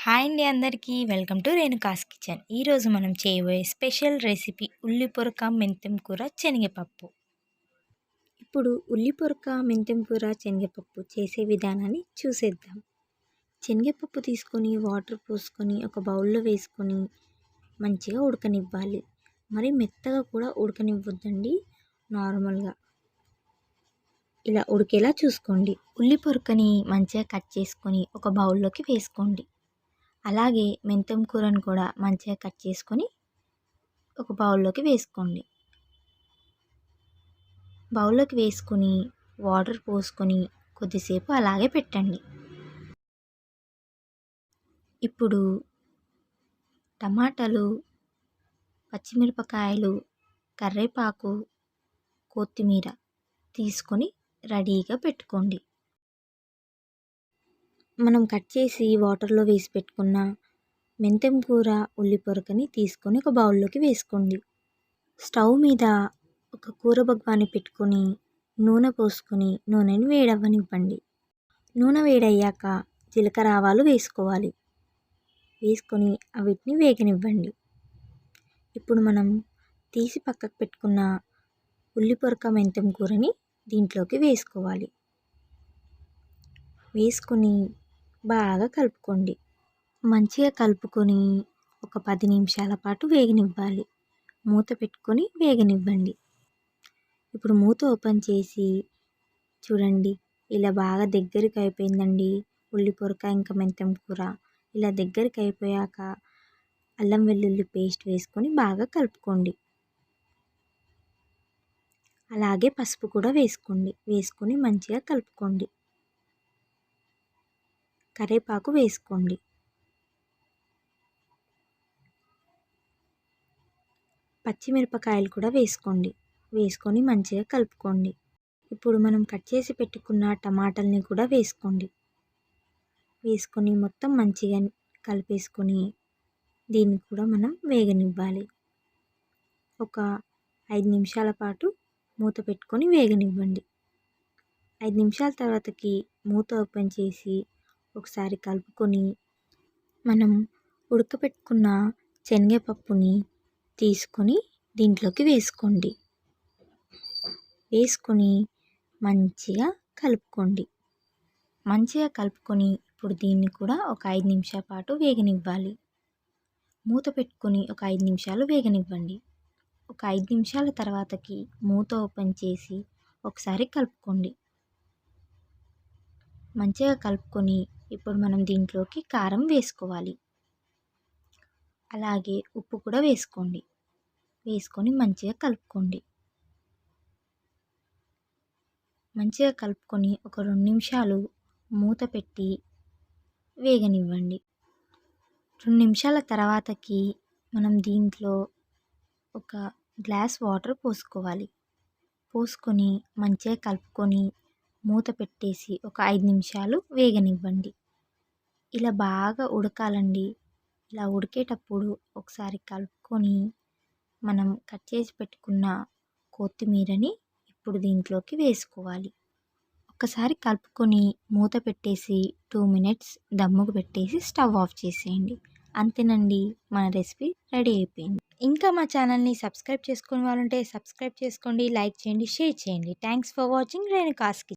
Hi అండి అందరికీ welcome to Renuka's kitchen. ఈరోజు మనం చేయబోయే స్పెషల్ రెసిపీ ఉల్లి పొరక మెంతెం కూర శనగపప్పు. ఇప్పుడు ఉల్లి పొరక మెంతెం కూర శనగపప్పు చేసే విధానాన్ని చూసేద్దాం. శనగపప్పు తీసుకొని వాటర్ పోసుకొని ఒక బౌల్లో వేసుకొని మంచిగా ఉడకనివ్వాలి. మరి మెత్తగా కూడా ఉడకనివ్వద్దండి, నార్మల్గా ఇలా ఉడికేలా చూసుకోండి. ఉల్లి పొరకని మంచిగా కట్ చేసుకొని ఒక బౌల్లోకి వేసుకోండి. అలాగే మెంతం కూరను కూడా మంచిగా కట్ చేసుకొని ఒక బౌల్లోకి వేసుకోండి. బౌల్లోకి వేసుకొని వాటర్ పోసుకొని కొద్దిసేపు అలాగే పెట్టండి. ఇప్పుడు టమాటాలు, పచ్చిమిరపకాయలు, కరివేపాకు, కొత్తిమీర తీసుకొని రెడీగా పెట్టుకోండి. మనం కట్ చేసి వాటర్లో వేసి పెట్టుకున్న మెంతెం కూర ఉల్లి పొరకని తీసుకొని ఒక బౌల్లోకి వేసుకోండి. స్టవ్ మీద ఒక కూర బగవాన్ని పెట్టుకొని నూనె పోసుకొని నూనెని వేడవ్వనివ్వండి. నూనె వేడయ్యాక జీలకర్ర ఆవాలు వేసుకోవాలి. వేసుకొని వీటిని వేగనివ్వండి. ఇప్పుడు మనం తీసి పక్కకు పెట్టుకున్న ఉల్లి పొరక మెంతెం కూరని దీంట్లోకి వేసుకోవాలి. వేసుకొని బాగా కలుపుకోండి. మంచిగా కలుపుకొని ఒక 10 నిమిషాల పాటు వేగనివ్వాలి. మూత పెట్టుకొని వేగనివ్వండి. ఇప్పుడు మూత ఓపెన్ చేసి చూడండి, ఇలా బాగా దగ్గరికి అయిపోయిందండి ఉల్లి పొరక ఇంకా మెంతెం కూర. ఇలా దగ్గరికి అయిపోయాక అల్లం వెల్లుల్లి పేస్ట్ వేసుకొని బాగా కలుపుకోండి. అలాగే పసుపు కూడా వేసుకోండి. వేసుకొని మంచిగా కలుపుకోండి. కరివేపాకు వేసుకోండి. పచ్చిమిరపకాయలు కూడా వేసుకోండి. వేసుకొని మంచిగా కలుపుకోండి. ఇప్పుడు మనం కట్ చేసి పెట్టుకున్న టమాటాలని కూడా వేసుకోండి. వేసుకొని మొత్తం మంచిగా కలిపేసుకొని దీన్ని కూడా మనం వేగనివ్వాలి. ఒక 5 నిమిషాల పాటు మూత పెట్టుకొని వేగనివ్వండి. 5 నిమిషాల తర్వాతకి మూత ఓపెన్ చేసి ఒకసారి కలుపుకొని మనం ఉడకపెట్టుకున్న శనగపప్పుని తీసుకొని దీంట్లోకి వేసుకోండి. వేసుకొని మంచిగా కలుపుకోండి. మంచిగా కలుపుకొని ఇప్పుడు దీన్ని కూడా ఒక 5 నిమిషాల పాటు వేగనివ్వాలి. మూత పెట్టుకొని ఒక 5 నిమిషాలు వేగనివ్వండి. ఒక 5 నిమిషాల తర్వాతకి మూత ఓపెన్ చేసి ఒకసారి కలుపుకోండి. మంచిగా కలుపుకొని ఇప్పుడు మనం దీంట్లోకి కారం వేసుకోవాలి. అలాగే ఉప్పు కూడా వేసుకోండి. వేసుకొని మంచిగా కలుపుకోండి. మంచిగా కలుపుకొని ఒక 2 నిమిషాలు మూత పెట్టి వేగనివ్వండి. 2 నిమిషాల తర్వాతకి మనం దీంట్లో ఒక గ్లాస్ వాటర్ పోసుకోవాలి. పోసుకొని మంచిగా కలుపుకొని మూత పెట్టేసి ఒక 5 నిమిషాలు వేగనివ్వండి. ఇలా బాగా ఉడకాలండి. ఇలా ఉడికేటప్పుడు ఒకసారి కలుపుకొని మనం కట్ చేసి పెట్టుకున్న కొత్తిమీరని ఇప్పుడు దీంట్లోకి వేసుకోవాలి. ఒక్కసారి కలుపుకొని మూత పెట్టేసి 2 మినిట్స్ దమ్ముకు పెట్టేసి స్టవ్ ఆఫ్ చేసేయండి. అంతేనండి, మన రెసిపీ రెడీ అయిపోయింది. ఇంకా మా ఛానల్ని సబ్స్క్రైబ్ చేసుకునే వాళ్ళుంటే సబ్స్క్రైబ్ చేసుకోండి, లైక్ చేయండి, షేర్ చేయండి. Thanks for watching Renuka's kitchen.